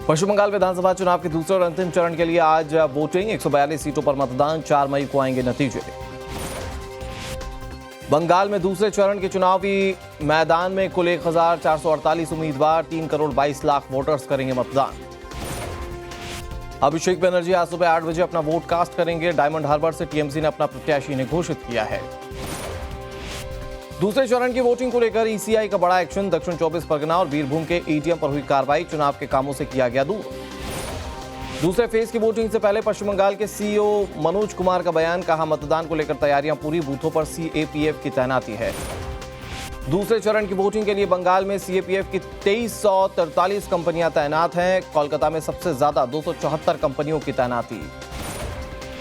पश्चिम बंगाल विधानसभा चुनाव के दूसरे और अंतिम चरण के लिए आज वोटिंग। 142 सीटों पर मतदान, 4 मई को आएंगे नतीजे। बंगाल में दूसरे चरण के चुनावी मैदान में कुल 1448 उम्मीदवार, 3 करोड़ 22 लाख वोटर्स करेंगे मतदान। अभिषेक बनर्जी आज सुबह 8 बजे अपना वोट कास्ट करेंगे। डायमंड हार्बर से टीएमसी ने अपना प्रत्याशी ने घोषित किया है। दूसरे चरण की वोटिंग को लेकर ईसीआई का बड़ा एक्शन। दक्षिण 24 परगना और बीरभूम के एटीएम पर हुई कार्रवाई, चुनाव के कामों से किया गया दूर। दूसरे फेज की वोटिंग से पहले पश्चिम बंगाल के सीईओ मनोज कुमार का बयान, कहा मतदान को लेकर तैयारियां पूरी, बूथों पर सीएपीएफ की तैनाती है। दूसरे चरण की वोटिंग के लिए बंगाल में सीएपीएफ की 2343 कंपनियां तैनात हैं। कोलकाता में सबसे ज्यादा 274 कंपनियों की तैनाती।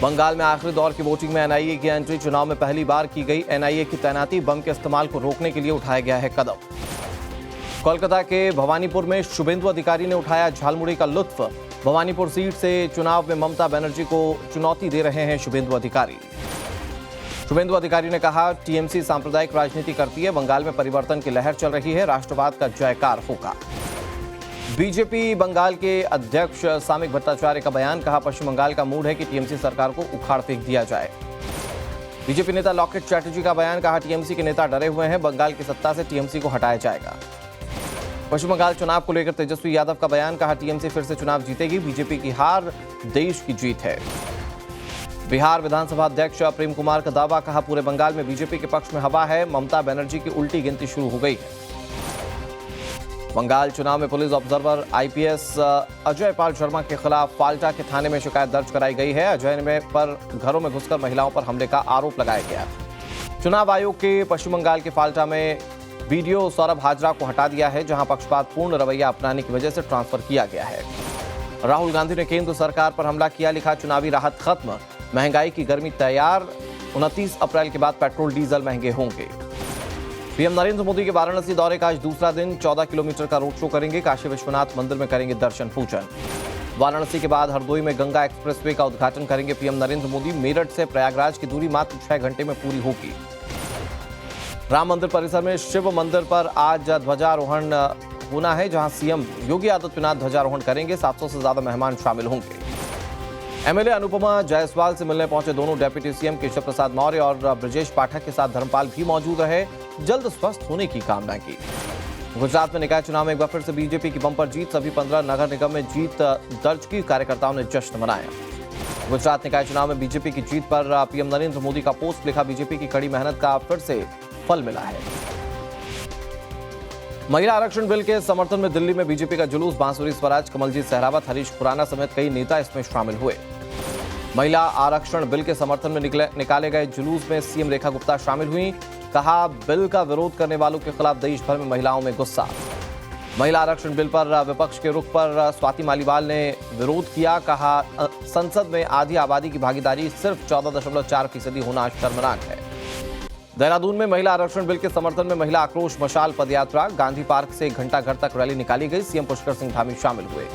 बंगाल में आखिरी दौर की वोटिंग में एनआईए की एंट्री, चुनाव में पहली बार की गई एनआईए की तैनाती। बम के इस्तेमाल को रोकने के लिए उठाया गया है कदम। कोलकाता के भवानीपुर में शुभेंदु अधिकारी ने उठाया झालमुड़ी का लुत्फ। भवानीपुर सीट से चुनाव में ममता बनर्जी को चुनौती दे रहे हैं शुभेंदु अधिकारी। शुभेंदु अधिकारी ने कहा, टीएमसी सांप्रदायिक राजनीति करती है, बंगाल में परिवर्तन की लहर चल रही है, राष्ट्रवाद का जयकार होगा। बीजेपी बंगाल के अध्यक्ष सामिक भट्टाचार्य का बयान, कहा पश्चिम बंगाल का मूड है कि टीएमसी सरकार को उखाड़ फेंक दिया जाए। बीजेपी नेता लॉकेट चैटर्जी का बयान, कहा टीएमसी के नेता डरे हुए हैं, बंगाल की सत्ता से टीएमसी को हटाया जाएगा। पश्चिम बंगाल चुनाव को लेकर तेजस्वी यादव का बयान, कहा टीएमसी फिर से चुनाव जीतेगी, बीजेपी की हार देश की जीत है। बिहार विधानसभा अध्यक्ष प्रेम कुमार का दावा, कहा पूरे बंगाल में बीजेपी के पक्ष में हवा है, ममता बनर्जी की उल्टी गिनती शुरू हो गई है। बंगाल चुनाव में police observer IPS Ajay Pal Sharma के खिलाफ फाल्टा के थाने में शिकायत दर्ज कराई गई है। अजय ने पर घरों में घुसकर महिलाओं पर हमले का आरोप लगाया गया। चुनाव आयोग के पश्चिम बंगाल के फाल्टा में वीडियो सौरभ हाजरा को हटा दिया है, जहां पक्षपातपूर्ण रवैया अपनाने की वजह से ट्रांसफर किया गया है। राहुल गांधी ने केंद्र सरकार पर हमला किया, लिखा चुनावी राहत खत्म, महंगाई की गर्मी तैयार, 29 अप्रैल के बाद पेट्रोल डीजल महंगे होंगे। पीएम नरेंद्र मोदी के वाराणसी दौरे का आज दूसरा दिन, 14 किलोमीटर का रोड शो करेंगे। काशी विश्वनाथ मंदिर में करेंगे दर्शन पूजन। वाराणसी के बाद हरदोई में गंगा एक्सप्रेसवे का उद्घाटन करेंगे पीएम नरेंद्र मोदी। मेरठ से प्रयागराज की दूरी मात्र 6 घंटे में पूरी होगी। राम मंदिर परिसर में शिव मंदिर पर आज ध्वजारोहण होना है, जहां सीएम योगी आदित्यनाथ ध्वजारोहण करेंगे। 700 से ज्यादा मेहमान शामिल होंगे। एमएलए अनुपमा जायसवाल से मिलने पहुंचे दोनों डिप्टी सीएम केशव प्रसाद मौर्य और ब्रजेश पाठक के साथ धर्मपाल भी मौजूद रहे, जल्द स्वस्थ होने की कामना की। गुजरात में निकाय चुनाव में एक बार फिर से बीजेपी की बंपर जीत, सभी 15 नगर निगम में जीत दर्ज की, कार्यकर्ताओं ने जश्न मनाया। गुजरात निकाय चुनाव में बीजेपी की जीत पर पीएम नरेंद्र मोदी का पोस्ट, लिखा बीजेपी की कड़ी मेहनत का फिर से फल मिला है। महिला आरक्षण बिल के समर्थन में दिल्ली में बीजेपी का जुलूस, बांसुरी स्वराज, कमलजीत सहरावत, हरीश खुराना समेत कई नेता इसमें शामिल हुए। महिला आरक्षण बिल के समर्थन में निकाले गए जुलूस में सीएम रेखा गुप्ता शामिल हुई, कहा बिल का विरोध करने वालों के खिलाफ देश भर में महिलाओं में गुस्सा। महिला आरक्षण बिल पर विपक्ष के रुख पर स्वाति मालीवाल ने विरोध किया, कहा संसद में आधी आबादी की भागीदारी सिर्फ 14.4% होना शर्मनाक है। देहरादून में महिला आरक्षण बिल के समर्थन में महिला आक्रोश मशाल पदयात्रा, गांधी पार्क से घंटा घर तक रैली निकाली गई, सीएम पुष्कर सिंह धामी शामिल हुए।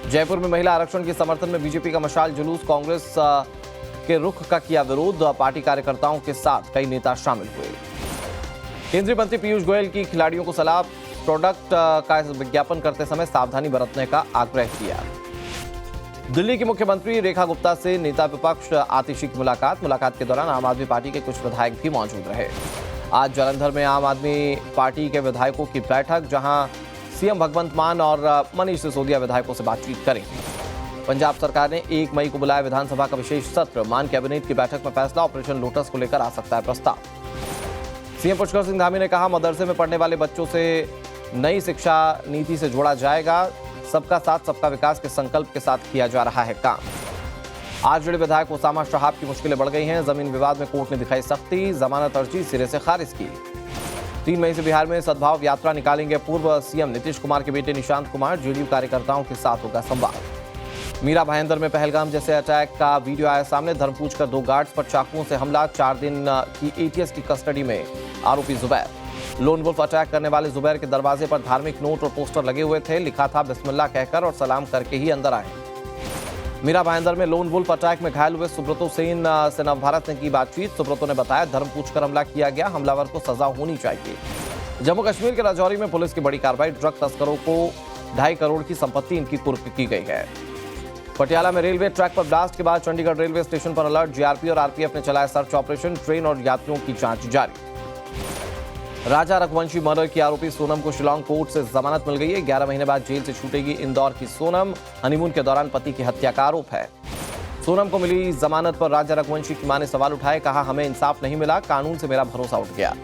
जयपुर में महिला आरक्षण के समर्थन में बीजेपी का मशाल जुलूस, कांग्रेस के रुख का किया विरोध, पार्टी कार्यकर्ताओं के साथ कई नेता शामिल हुए। केंद्रीय मंत्री पीयूष गोयल की खिलाड़ियों को सलाह, प्रोडक्ट का विज्ञापन करते समय सावधानी बरतने का आग्रह किया। दिल्ली की मुख्यमंत्री रेखा गुप्ता से नेता विपक्ष आतिशी की मुलाकात के दौरान आम आदमी पार्टी के कुछ विधायक भी मौजूद रहे। आज जालंधर में आम आदमी पार्टी के विधायकों की बैठक, जहां सीएम भगवंत मान और मनीष सिसोदिया विधायकों से बातचीत करेंगे। पंजाब सरकार ने 1 मई को बुलाया विधानसभा का विशेष सत्र, मान कैबिनेट की बैठक में फैसला, ऑपरेशन लोटस को लेकर आ सकता है प्रस्ताव। सीएम पुष्कर सिंह धामी ने कहा, मदरसे में पढ़ने वाले बच्चों से नई शिक्षा नीति से जोड़ा जाएगा, सबका साथ सबका विकास के संकल्प के साथ किया जा रहा है काम। आज जुड़े विधायक ओसामा शहाब की मुश्किलें बढ़ गई हैं, जमीन विवाद में कोर्ट ने दिखाई सख्ती, जमानत अर्जी सिरे से खारिज की। 3 मई से बिहार में सद्भाव यात्रा निकालेंगे पूर्व सीएम नीतीश कुमार के बेटे निशांत कुमार, जेडीयू कार्यकर्ताओं के साथ होगा संवाद। मीरा भाईंदर में पहलगाम जैसे अटैक का वीडियो आया सामने, धर्म पूछकर 2 गार्ड्स पर चाकुओं से हमला, 4 दिन की एटीएस की कस्टडी में आरोपी जुबैर। लोन वुल्फ अटैक करने वाले जुबैर के दरवाजे पर धार्मिक नोट और पोस्टर लगे हुए थे, लिखा था बिस्मिल्लाह कहकर और सलाम करके ही अंदर आए। मीरा भाईंदर में लोन वुल्फ अटैक में घायल हुए सुब्रतो सेन से नवभारत ने की बातचीत, सुब्रतो ने बताया धर्म पूछकर हमला किया गया, हमलावर को सजा होनी चाहिए। जम्मू कश्मीर के राजौरी में पुलिस की बड़ी कार्रवाई, ड्रग तस्करों को 2.5 करोड़ की संपत्ति इनकी कुर्क की गई है। पटियाला में रेलवे ट्रैक पर ब्लास्ट के बाद चंडीगढ़ रेलवे स्टेशन पर अलर्ट। जीआरपी और आरपीएफ ने चलाया सर्च ऑपरेशन। ट्रेन और यात्रियों की जांच जारी। राजा रघुवंशी मर्डर की आरोपी सोनम को शिलांग कोर्ट से जमानत मिल गई है। 11 महीने बाद जेल से छूटेगी इंदौर की सोनम। हनीमून के दौरान पति की हत्या का आरोप है। सोनम को मिली जमानत पर राजा रघुवंशी की मां ने सवाल उठाए। कहा, हमें इंसाफ नहीं मिला, कानून से मेरा भरोसा उठ गया।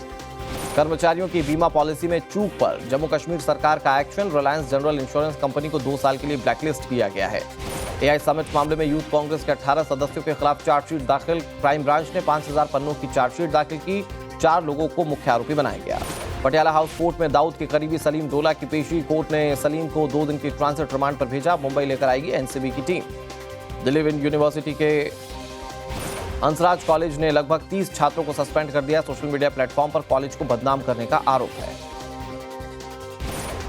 कर्मचारियों की बीमा पॉलिसी में चूक पर जम्मू कश्मीर सरकार का action. Reliance general insurance company को 2 साल के लिए ब्लैकलिस्ट किया गया है। एआई समिट मामले में यूथ कांग्रेस के 18 सदस्यों के खिलाफ चार्जशीट दाखिल। क्राइम ब्रांच ने 5000 पन्नों की चार्जशीट दाखिल की। 4 लोगों को मुख्य आरोपी बनाया गया। पटियाला हाउस कोर्ट में दाऊद के करीबी सलीम डोला की पेशी। कोर्ट ने सलीम को 2 दिन की ट्रांजिट रिमांड पर भेजा। मुंबई लेकर आएगी एनसीबी की टीम। दिल्ली यूनिवर्सिटी के हंसराज कॉलेज ने लगभग 30 छात्रों को सस्पेंड कर दिया। सोशल मीडिया प्लेटफॉर्म पर कॉलेज को बदनाम करने का आरोप है।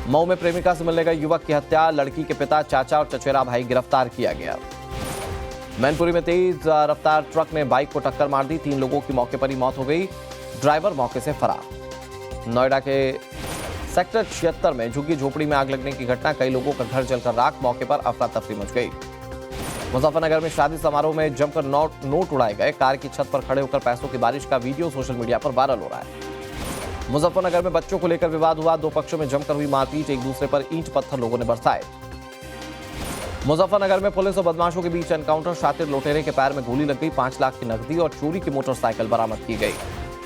मऊ में प्रेमिका से मिलने गए युवक की हत्या। लड़की के पिता, चाचा और चचेरा भाई गिरफ्तार किया गया। मैनपुरी में तेज रफ्तार ट्रक ने बाइक को टक्कर मार दी। 3 लोगों की मौके पर ही मौत हो गई। ड्राइवर मौके से फरार। नोएडा के सेक्टर 76 में झुग्गी झोपड़ी में आग लगने की घटना। कई लोगों का घर जलकर राख। मौके पर अफरा तफरी मच गई। मुजफ्फरनगर में शादी समारोह में जमकर नोट उड़ाए गए। कार की छत पर खड़े होकर पैसों की बारिश का वीडियो सोशल मीडिया पर वायरल हो रहा है। मुजफ्फरनगर में बच्चों को लेकर विवाद हुआ। 2 पक्षों में जमकर हुई मारपीट। एक दूसरे पर ईंट पत्थर लोगों ने बरसाए। मुजफ्फरनगर में पुलिस और बदमाशों के बीच एनकाउंटर। शातिर लुटेरे के पैर में गोली लग गई। 5 लाख की नकदी और चोरी की मोटरसाइकिल बरामद की गई।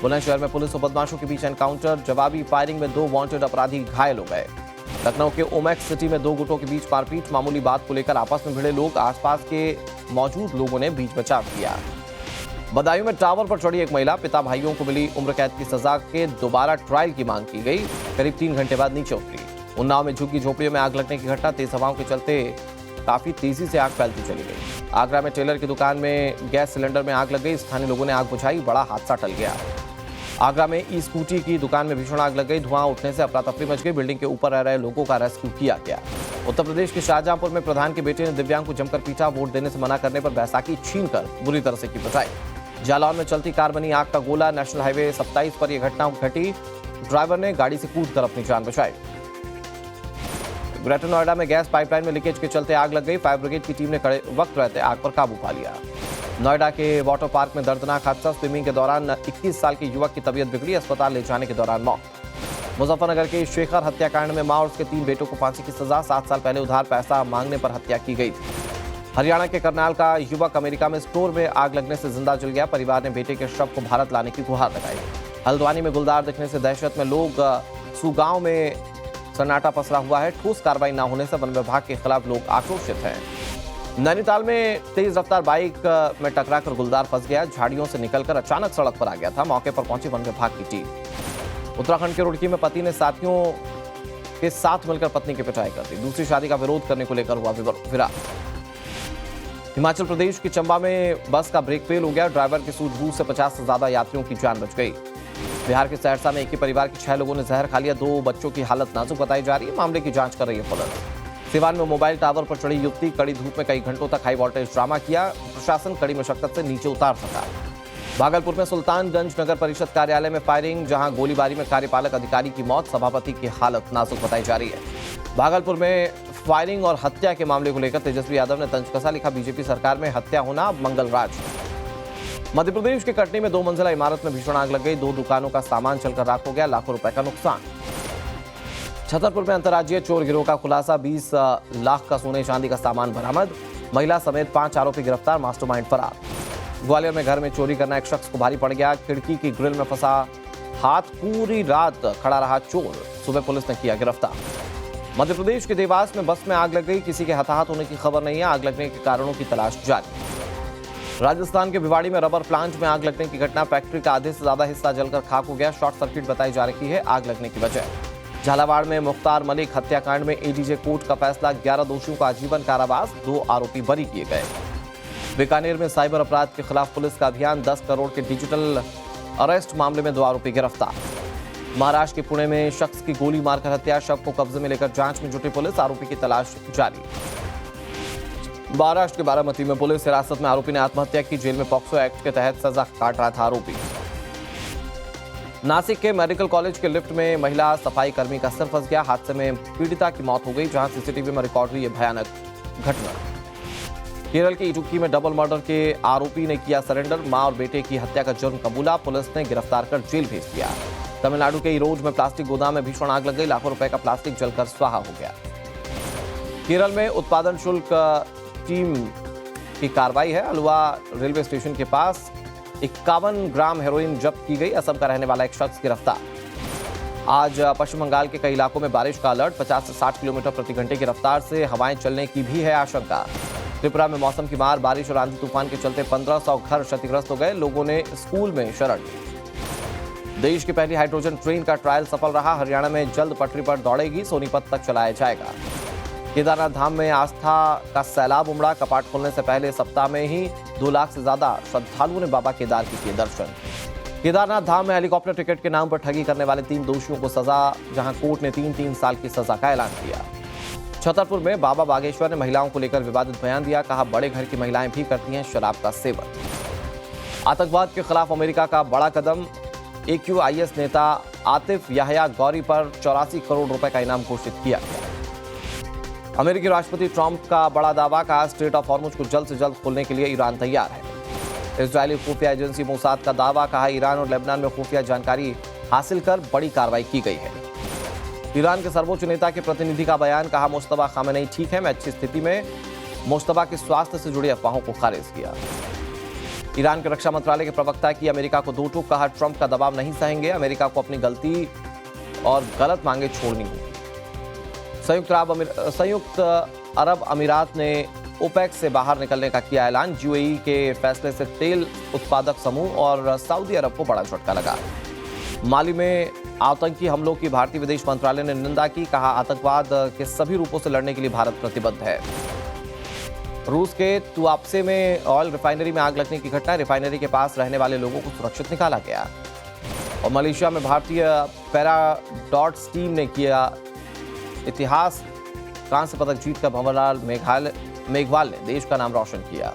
बुलंदशहर में पुलिस और बदमाशों के बीच एनकाउंटर। जवाबी फायरिंग में 2 वांटेड अपराधी घायल हो गए। लखनऊ के ओमैक्स सिटी में 2 गुटों के बीच मारपीट। मामूली बात को लेकर आपस में भिड़े लोग। आसपास के मौजूद लोगों ने बीच बचाव किया। बदायूं में टावर पर चढ़ी एक महिला। पिता भाइयों को मिली उम्र कैद की सजा के दोबारा ट्रायल की मांग की गई। करीब 3 घंटे बाद नीचे उतरी। उन्नाव में झुग्गी झोपड़ियों में आग लगने की घटना। तेज हवाओं के चलते काफी तेजी से आग फैलती चली गई। आगरा में टेलर की दुकान में गैस सिलेंडर में आग लग गई। स्थानीय लोगों ने आग बुझाई। बड़ा हादसा टल गया। आगरा में ई स्कूटी की दुकान में भीषण आग लग गई। धुआं उठने से अफरा तफरी मच गई। बिल्डिंग के ऊपर रह रहे लोगों का रेस्क्यू किया गया। उत्तर प्रदेश के शाहजहांपुर में प्रधान के बेटे ने दिव्यांग को जमकर पीटा। वोट देने से मना करने पर बैसाखी छीनकर बुरी तरह से की पिटाई। जालौन में चलती कार बनी आग का गोला। नेशनल हाईवे 27 पर यह घटना घटी। ड्राइवर ने गाड़ी से कूदकर अपनी जान बचाई। ग्रेटर नोएडा में गैस पाइपलाइन में लीकेज के चलते आग लग गई। फायर ब्रिगेड की टीम ने खड़े वक्त रहते आग पर काबू पा लिया। नोएडा के वाटर पार्क में दर्दनाक हादसा। स्विमिंग के दौरान 21 साल के युवक की तबीयत बिगड़ी। अस्पताल ले जाने के दौरान मौत। मुजफ्फरनगर के शेखर हत्याकांड में मां और उसके 3 बेटों को फांसी की सजा। 7 साल पहले उधार पैसा मांगने पर हत्या की गई थी। हरियाणा के करनाल का युवक अमेरिका में स्टोर में आग लगने से जिंदा जल गया। परिवार ने बेटे के शव को भारत लाने की गुहार लगाई। हल्द्वानी में गुलदार दिखने से दहशत में लोग। सुगांव में सन्नाटा पसरा हुआ है। ठोस कार्रवाई न होने से वन विभाग के खिलाफ लोग आक्रोशित हैं। नैनीताल में तेज रफ्तार बाइक में टकराकर गुलदार फंस गया। झाड़ियों से निकलकर अचानक सड़क पर आ गया था। मौके पर पहुंची वन विभाग की टीम। उत्तराखंड के रुड़की में पति ने साथियों के साथ मिलकर पत्नी की पिटाई कर दी। दूसरी शादी का विरोध करने को लेकर हुआ विवाद। हिमाचल प्रदेश के चंबा में बस का ब्रेक फेल हो गया। ड्राइवर की सूझबूझ से 50 से ज्यादा यात्रियों की जान बच गई। बिहार के सहरसा में एक ही परिवार के 6 लोगों ने जहर खा लिया। 2 बच्चों की हालत नाजुक बताई जा रही है। मामले की जांच कर रही है पुलिस। सिवान में मोबाइल टावर पर चढ़ी युवती। कड़ी धूप में कई घंटों तक हाई वोल्टेज ड्रामा किया। प्रशासन कड़ी मशक्कत से नीचे उतार सका। भागलपुर में सुल्तानगंज नगर परिषद कार्यालय में फायरिंग। जहां गोलीबारी में कार्यपालक अधिकारी की मौत। सभापति की हालत नाजुक बताई जा रही है। भागलपुर में फायरिंग और हत्या के मामले को लेकर तेजस्वी यादव ने तंज कसा। लिखा, बीजेपी सरकार में हत्या होना अब मंगल राज। मध्य प्रदेश के कटनी में 2 मंजिला इमारत में भीषण आग लग गई। 2 दुकानों का सामान जलकर राख हो गया। लाखों रुपए का नुकसान। छतरपुर में अंतर्राज्यीय चोर गिरोह का खुलासा। 20 लाख का सोने चांदी का सामान बरामद। महिला समेत 5 आरोपी गिरफ्तार। मास्टरमाइंड फरार। ग्वालियर में घर में चोरी करना एक शख्स को भारी पड़ गया। खिड़की की ग्रिल में फंसा हाथ पूरी रात खड़ा रहा चोर। सुबह पुलिस ने किया गिरफ्तार। मध्य प्रदेश के देवास में बस में आग लग गई। किसी के हताहत होने की खबर नहीं है। आग लगने के कारणों की तलाश जारी। राजस्थान के भिवाड़ी में रबर प्लांट में आग लगने की घटना। फैक्ट्री का आधे से ज्यादा हिस्सा जलकर खाक हो गया। शॉर्ट सर्किट बताई जा रही है आग लगने की वजह। झालावाड़ में मुख्तार मलिक हत्याकांड में एडीजे कोर्ट का फैसला। 11 दोषियों को आजीवन कारावास। 2 आरोपी बरी किए गए। बीकानेर में साइबर अपराध के खिलाफ पुलिस का अभियान। 10 करोड़ के डिजिटल अरेस्ट मामले में 2 आरोपी गिरफ्तार। महाराष्ट्र के पुणे में शख्स की गोली मारकर हत्या। शव को कब्जे में लेकर जांच में जुटी पुलिस। आरोपी की तलाश जारी। महाराष्ट्र के बारामती में पुलिस हिरासत में आरोपी ने आत्महत्या की। जेल में पॉक्सो एक्ट के तहत सजा काट रहा था आरोपी। नासिक के मेडिकल कॉलेज के लिफ्ट में महिला सफाई कर्मी का सिर फंस गया। हादसे में पीड़िता की मौत हो गई, जहां सीसीटीवी में रिकॉर्ड हुई यह भयानक घटना। केरल के इडुक्की में डबल मर्डर के आरोपी ने किया सरेंडर। मां और बेटे की हत्या का जुर्म कबूला, पुलिस ने गिरफ्तार कर जेल भेज दिया। तमिलनाडु के इरोड में प्लास्टिक गोदाम में भीषण आग लग गई, लाखों रुपए का प्लास्टिक जलकर स्वाहा हो गया। केरल में उत्पादन शुल्क टीम की कार्रवाई है। अलुवा रेलवे स्टेशन के पास 51 ग्राम हेरोइन जब्त की गई। असम का रहने वाला एक शख्स गिरफ्तार। आज पश्चिम बंगाल के कई इलाकों में बारिश का अलर्ट। 50 से 60 किलोमीटर प्रति घंटे की रफ्तार से हवाएं चलने की भी है आशंका। त्रिपुरा में मौसम की मार, बारिश और आंधी तूफान के चलते 1500 घर क्षतिग्रस्त हो गए। लोगों ने स्कूल में शरण ली। देश की पहली हाइड्रोजन ट्रेन का ट्रायल सफल रहा। हरियाणा में जल्द पटरी पर दौड़ेगी, सोनीपत तक चलाया जाएगा। केदारनाथ धाम में आस्था का सैलाब उमड़ा। कपाट खोलने से पहले सप्ताह में ही 2 लाख से ज्यादा श्रद्धालुओं ने बाबा केदार के किए दर्शन। केदारनाथ धाम में हेलीकॉप्टर टिकट के नाम पर ठगी करने वाले 3 दोषियों को सजा, जहां कोर्ट ने 3-3 साल की सजा का ऐलान किया। छतरपुर में बाबा बागेश्वर ने महिलाओं को लेकर विवादित बयान दिया। कहा, बड़े घर की महिलाएं भी करती हैं शराब का सेवन। आतंकवाद के खिलाफ अमेरिका का बड़ा कदम। AQIS नेता आतिफ याहया गौरी पर 84 करोड़ रुपए का इनाम घोषित किया गया। अमेरिकी राष्ट्रपति ट्रंप का बड़ा दावा। कहा, स्ट्रेट ऑफ हॉर्मुज को जल्द से जल्द खोलने के लिए ईरान तैयार है। इजरायली खुफिया एजेंसी मोसाद का दावा। कहा, ईरान और लेबनान में खुफिया जानकारी हासिल कर बड़ी कार्रवाई की गई है। ईरान के सर्वोच्च नेता के प्रतिनिधि का बयान। कहा, मुस्तफा खामेनेई ठीक है, मैं अच्छी स्थिति में। मुस्तफा के स्वास्थ्य से जुड़ी अफवाहों को खारिज किया। ईरान के रक्षा मंत्रालय के प्रवक्ता की अमेरिका को दो टूक। कहा, ट्रंप का दबाव नहीं सहेंगे, अमेरिका को अपनी गलती और गलत मांगे छोड़नी होगी। संयुक्त अरब अमीरात ने ओपेक से बाहर निकलने का किया ऐलान। UAE के फैसले से तेल उत्पादक समूह और सऊदी अरब को बड़ा झटका लगा। माली में आतंकी हमलों की भारतीय विदेश मंत्रालय ने निंदा की। कहा, आतंकवाद के सभी रूपों से लड़ने के लिए भारत प्रतिबद्ध है। रूस के तुआप्से में ऑयल रिफाइनरी में आग लगने की घटना। रिफाइनरी के पास रहने वाले लोगों को सुरक्षित निकाला गया। और मलेशिया में भारतीय पैराडॉट्स टीम ने किया इतिहास। कांस्य पदक जीतकर भंवरलाल मेघवाल ने देश का नाम रोशन किया।